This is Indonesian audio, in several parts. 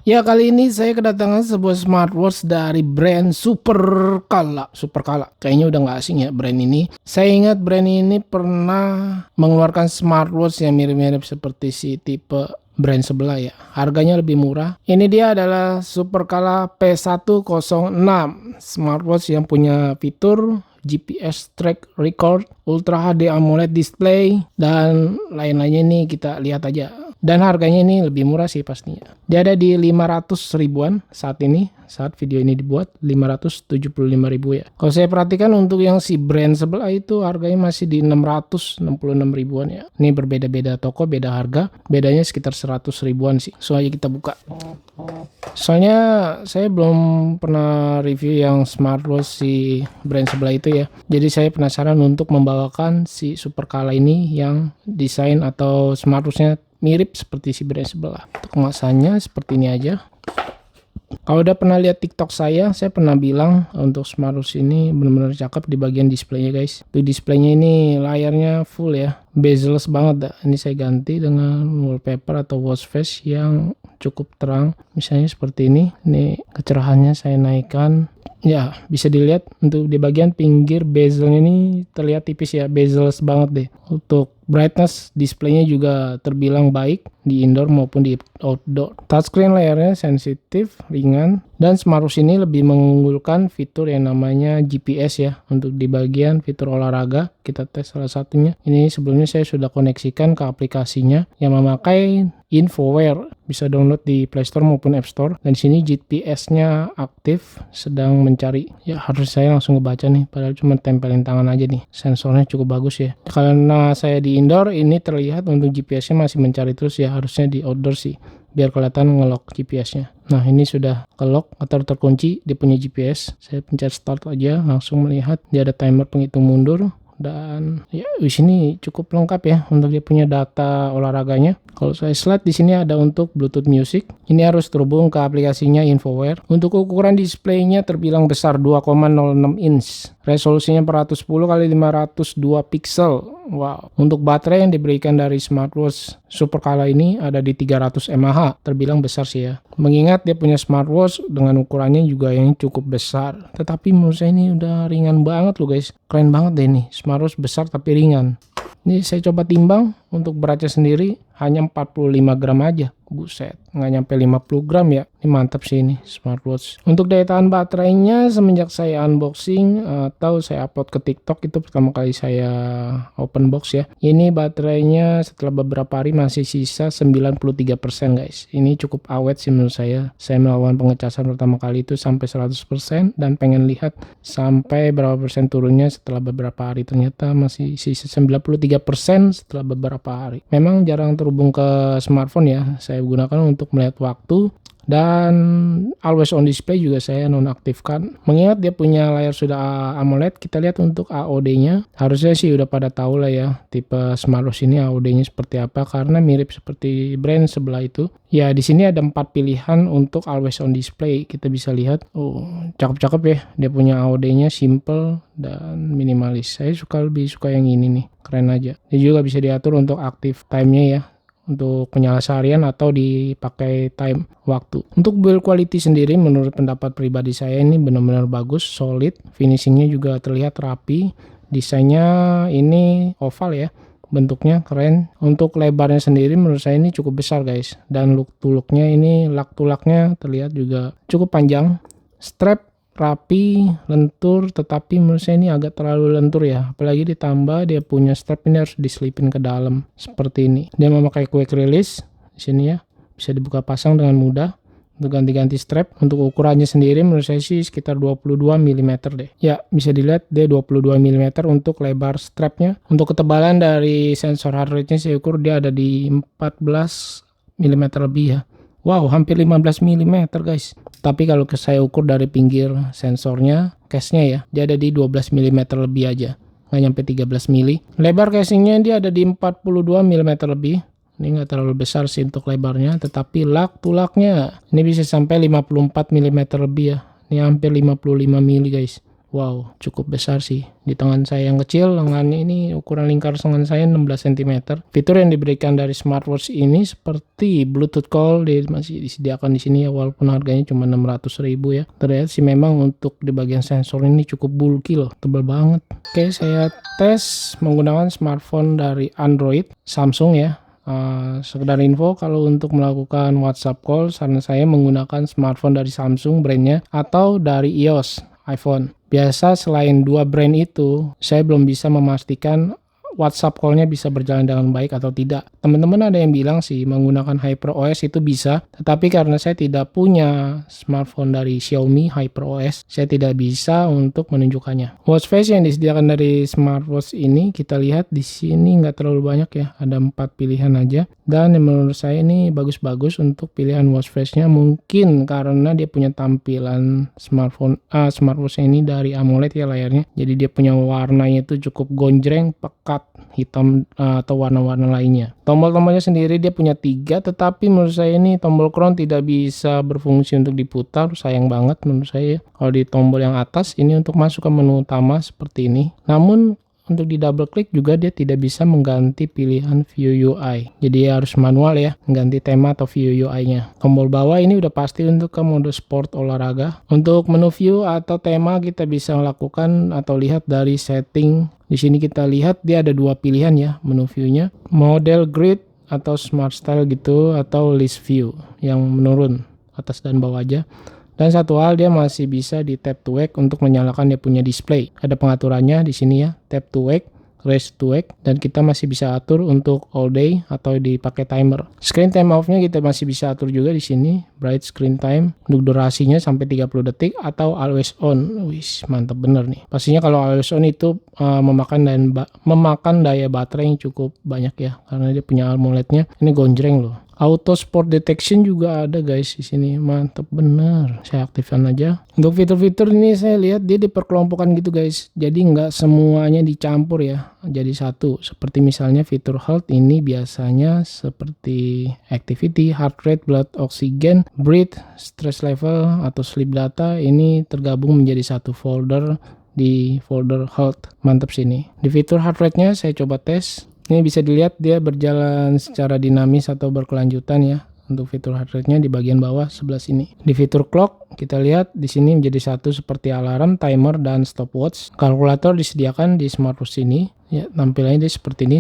Ya, kali ini saya kedatangan sebuah smartwatch dari brand Superkala. Superkala, kayaknya udah nggak asing ya brand ini. Saya ingat brand ini pernah mengeluarkan smartwatch yang mirip-mirip seperti si tipe brand sebelah ya. Harganya lebih murah. Ini dia adalah Superkala P106, smartwatch yang punya fitur GPS track record, Ultra HD AMOLED display, dan lain-lainnya nih kita lihat aja. Dan harganya ini lebih murah sih pastinya. Dia ada di 500 ribuan saat ini, saat video ini dibuat 575 ribu ya. Kalau saya perhatikan untuk yang si brand sebelah itu harganya masih di 666 ribuan ya. Ini berbeda-beda toko, beda harga, bedanya sekitar 100 ribuan sih. Soalnya kita buka. Soalnya saya belum pernah review yang smartwatch si brand sebelah itu ya. Jadi saya penasaran untuk membawakan si Superkala ini yang desain atau smartwatchnya mirip seperti si brand sebelah. Untuk kemasannya seperti ini aja. Kalau udah pernah lihat TikTok saya pernah bilang untuk smartwatch ini benar-benar cakep di bagian displaynya guys. Di displaynya ini layarnya full ya, bezel-less banget dah. Ini saya ganti dengan wallpaper atau watch face yang cukup terang. Misalnya seperti ini. Ini kecerahannya saya naikkan. Ya, bisa dilihat untuk di bagian pinggir bezelnya ini terlihat tipis ya, bezel-less banget deh. Untuk brightness displaynya juga terbilang baik di indoor maupun di outdoor. Touchscreen layarnya sensitif, ringan, dan smartwatch ini lebih mengunggulkan fitur yang namanya GPS ya. Untuk di bagian fitur olahraga, kita tes salah satunya. Ini sebelumnya saya sudah koneksikan ke aplikasinya yang memakai Infoware, bisa download di Play Store maupun App Store. Dan di sini GPS-nya aktif, sedang mencari. Ya harus saya langsung ngebaca nih, padahal cuma tempelin tangan aja nih. Sensornya cukup bagus ya. Karena saya di indoor, ini terlihat untuk GPS-nya masih mencari terus ya. Harusnya di outdoor sih, biar kelihatan ngelock GPS-nya. Nah ini sudah ke-lock atau terkunci, dia punya GPS. Saya pencet start aja, langsung melihat dia ada timer penghitung mundur. Dan ya di sini cukup lengkap ya untuk dia punya data olahraganya. Kalau saya slide di sini ada untuk Bluetooth Music. Ini harus terhubung ke aplikasinya Infoware. Untuk ukuran displaynya terbilang besar 2,06 inch. Resolusinya 410 x 502 pixel. Wow. Untuk baterai yang diberikan dari smartwatch Superkala ini ada di 300 mAh. Terbilang besar sih ya. Mengingat dia punya smartwatch dengan ukurannya juga yang cukup besar. Tetapi menurut saya ini udah ringan banget loh guys. Keren banget deh nih. Smartwatch besar tapi ringan. Ini saya coba timbang untuk beratnya sendiri hanya 45 gram aja. Buset, nggak nyampe 50 gram ya. Ini mantap sih ini smartwatch. Untuk daya tahan baterainya semenjak saya unboxing atau saya upload ke TikTok itu pertama kali saya open box ya. Ini baterainya setelah beberapa hari masih sisa 93% guys. Ini cukup awet sih menurut saya. Saya melakukan pengecasan pertama kali itu sampai 100% dan pengen lihat sampai berapa persen turunnya setelah beberapa hari. Ternyata masih sisa 93% setelah beberapa hari. Memang jarang terhubung ke smartphone ya. Saya gunakan untuk melihat waktu, dan always on display juga saya nonaktifkan. Mengingat dia punya layar sudah AMOLED, kita lihat untuk AOD-nya. Harusnya sih udah pada tahu lah ya tipe smartwatch ini AOD-nya seperti apa karena mirip seperti brand sebelah itu. Ya di sini ada 4 pilihan untuk always on display. Kita bisa lihat, oh cakep-cakep ya. Dia punya AOD-nya simple dan minimalis. Saya lebih suka yang ini nih, keren aja. Dia juga bisa diatur untuk active time-nya ya, untuk penyelesaian harian atau dipakai time waktu. Untuk build quality sendiri menurut pendapat pribadi saya ini benar-benar bagus, solid, finishingnya juga terlihat rapi, desainnya ini oval ya, bentuknya keren. Untuk lebarnya sendiri menurut saya ini cukup besar guys, dan look to looknya ini lak to laknya terlihat juga cukup panjang. Strap rapi, lentur, tetapi menurut saya ini agak terlalu lentur ya. Apalagi ditambah dia punya strap ini harus diselipin ke dalam seperti ini. Dia memakai quick release di sini ya, bisa dibuka pasang dengan mudah. Untuk ganti-ganti strap, untuk ukurannya sendiri menurut saya sih sekitar 22 mm deh. Ya, bisa dilihat dia 22 mm untuk lebar strapnya. Untuk ketebalan dari sensor heart rate-nya saya ukur dia ada di 14 mm lebih ya. Wow, hampir 15 mm guys. Tapi kalau saya ukur dari pinggir sensornya, case-nya ya, dia ada di 12 mm lebih aja. Nggak nyampe 13 mm. Lebar casingnya dia ada di 42 mm lebih. Ini nggak terlalu besar sih untuk lebarnya, tetapi lak to laknya ini bisa sampai 54 mm lebih ya. Ini hampir 55 mm guys. Wow, cukup besar sih. Di tangan saya yang kecil, lengannya ini ukuran lingkar tangan saya 16 cm. Fitur yang diberikan dari smartwatch ini seperti Bluetooth call, dia masih disediakan di sini ya, walaupun harganya cuma 600.000 ya. Terlihat sih memang untuk di bagian sensor ini cukup bulky loh, tebal banget. Oke, saya tes menggunakan smartphone dari Android, Samsung ya. Sekedar info, kalau untuk melakukan WhatsApp call, saran saya menggunakan smartphone dari Samsung brandnya atau dari iOS, iPhone. Biasa selain dua brand itu, saya belum bisa memastikan WhatsApp call-nya bisa berjalan dengan baik atau tidak. Teman-teman ada yang bilang sih menggunakan HyperOS itu bisa, tetapi karena saya tidak punya smartphone dari Xiaomi HyperOS, saya tidak bisa untuk menunjukkannya. Watch face yang disediakan dari smartwatch ini, kita lihat di sini nggak terlalu banyak ya, ada 4 pilihan aja. Dan menurut saya ini bagus-bagus untuk pilihan watch face-nya, mungkin karena dia punya tampilan smartwatch ini dari AMOLED ya layarnya. Jadi dia punya warnanya itu cukup gonjreng, pekat, hitam atau warna-warna lainnya. Tombol-tombolnya sendiri dia punya 3, tetapi menurut saya ini tombol crown tidak bisa berfungsi untuk diputar, sayang banget menurut saya. Kalau di tombol yang atas ini untuk masuk ke menu utama seperti ini. Namun untuk di double klik juga dia tidak bisa mengganti pilihan view UI. Jadi harus manual ya, mengganti tema atau view UI-nya. Tombol bawah ini udah pasti untuk ke mode sport olahraga. Untuk menu view atau tema kita bisa melakukan atau lihat dari setting. Di sini kita lihat dia ada 2 pilihan ya menu view-nya. Model grid atau smart style gitu, atau list view yang menurun atas dan bawah aja. Dan satu hal, dia masih bisa di tap to wake untuk menyalakan dia punya display. Ada pengaturannya di sini ya, tap to wake, raise to wake, dan kita masih bisa atur untuk all day atau dipakai timer. Screen time off-nya kita masih bisa atur juga di sini, bright screen time untuk durasinya sampai 30 detik atau always on. Wih, mantap bener nih. Pastinya kalau always on itu memakan daya baterai yang cukup banyak ya, karena dia punya AMOLED-nya. Ini gonjreng loh. Auto sport detection juga ada guys di sini, mantep bener. Saya aktifkan aja. Untuk fitur-fitur ini saya lihat dia diperkelompokkan gitu guys, jadi nggak semuanya dicampur ya, jadi satu. Seperti misalnya fitur health ini biasanya seperti activity, heart rate, blood oxygen, breath, stress level atau sleep data, ini tergabung menjadi satu folder di folder health. Mantap sini. Di fitur heart rate-nya saya coba tes. Ini bisa dilihat dia berjalan secara dinamis atau berkelanjutan ya. Untuk fitur heart rate-nya di bagian bawah sebelah sini. Di fitur clock kita lihat di sini menjadi satu seperti alarm, timer, dan stopwatch. Kalkulator disediakan di smartwatch ini. Ya, tampilannya dia seperti ini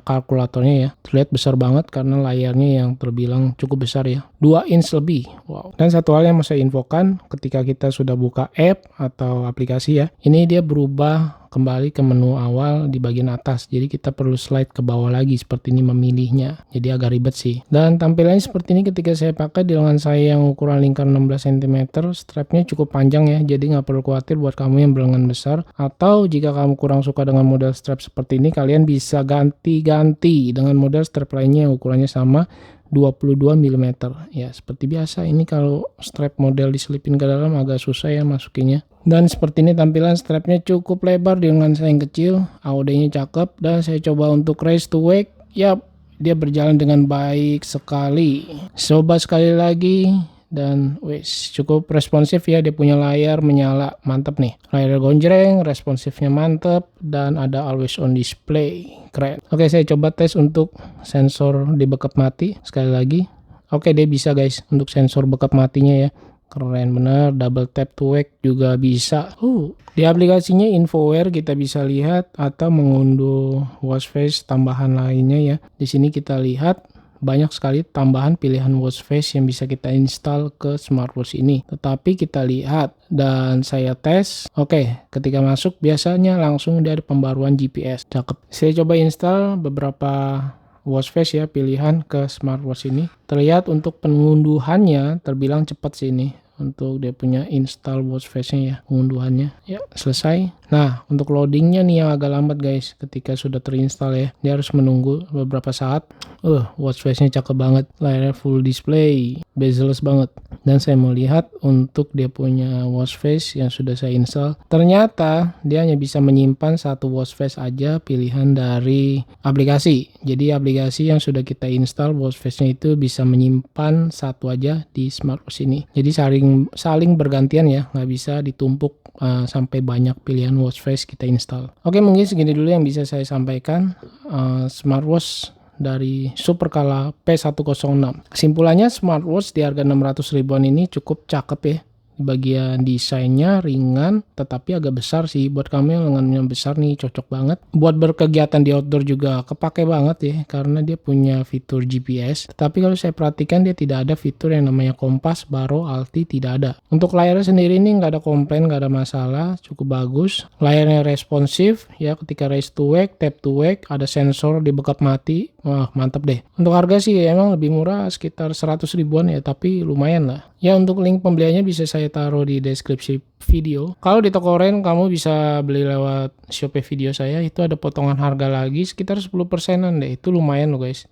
kalkulatornya ya. Terlihat besar banget karena layarnya yang terbilang cukup besar ya. 2 inch lebih. Wow. Dan satu hal yang mau saya infokan, ketika kita sudah buka app atau aplikasi ya, ini dia berubah kembali ke menu awal di bagian atas. Jadi kita perlu slide ke bawah lagi seperti ini memilihnya. Jadi agak ribet sih. Dan tampilannya seperti ini ketika saya pakai di lengan saya yang ukuran lingkar 16 cm. Strapnya cukup panjang ya. Jadi nggak perlu khawatir buat kamu yang berlengan besar. Atau jika kamu kurang suka dengan model strap seperti ini, kalian bisa ganti-ganti dengan model strap lainnya yang ukurannya sama 22 mm. Ya seperti biasa, ini kalau strap model diselipin ke dalam agak susah ya masukinnya. Dan seperti ini tampilan strapnya cukup lebar di lengan saya yang kecil. AOD-nya cakep. Dan saya coba untuk raise to wake. Yap, dia berjalan dengan baik sekali. Coba sekali lagi. Dan wes cukup responsif ya, dia punya layar menyala, mantep nih. Layar gonjreng, responsifnya mantep, dan ada always on display, keren. Oke, saya coba tes untuk sensor di backup mati sekali lagi. Oke, dia bisa guys untuk sensor backup matinya ya, keren bener. Double tap to wake juga bisa. Di aplikasinya Infoware kita bisa lihat atau mengunduh watch face tambahan lainnya ya. Di sini kita lihat banyak sekali tambahan pilihan watch face yang bisa kita install ke smartwatch ini. Tetapi kita lihat dan saya tes. Oke, ketika masuk biasanya langsung dia ada pembaruan GPS. Cakep. Saya coba install beberapa watch face ya pilihan ke smartwatch ini. Terlihat untuk pengunduhannya terbilang cepat sih ini. Untuk dia punya install watch face-nya ya, pengunduhannya. Ya, selesai. Nah, untuk loadingnya nih yang agak lambat guys. Ketika sudah terinstall ya, dia harus menunggu beberapa saat. Watch face-nya cakep banget. Layarnya full display, bezel-less banget. Dan saya mau lihat untuk dia punya watch face yang sudah saya install. Ternyata dia hanya bisa menyimpan satu watch face aja pilihan dari aplikasi. Jadi aplikasi yang sudah kita install watch face-nya itu bisa menyimpan satu aja di smartwatch ini. Jadi saling bergantian ya, nggak bisa ditumpuk sampai banyak pilihan watch face kita install. Oke, mungkin segini dulu yang bisa saya sampaikan smartwatch dari Supercala P106. Kesimpulannya, smartwatch di harga 600 ribuan ini cukup cakep ya. Di bagian desainnya ringan tetapi agak besar sih. Buat kamu yang lengannya besar nih cocok banget. Buat berkegiatan di outdoor juga kepake banget ya, karena dia punya fitur GPS. Tetapi kalau saya perhatikan dia tidak ada fitur yang namanya kompas, baro, alti, tidak ada. Untuk layarnya sendiri ini nggak ada komplain, nggak ada masalah, cukup bagus. Layarnya responsif ya, ketika raise to wake, tap to wake, ada sensor di backup mati. Wah, mantap deh. Untuk harga sih emang lebih murah, sekitar 100 ribuan ya, tapi lumayan lah. Ya, untuk link pembeliannya bisa saya taruh di deskripsi video. Kalau di toko Ren kamu bisa beli lewat Shopee video saya, itu ada potongan harga lagi sekitar 10%an deh. Itu lumayan loh guys.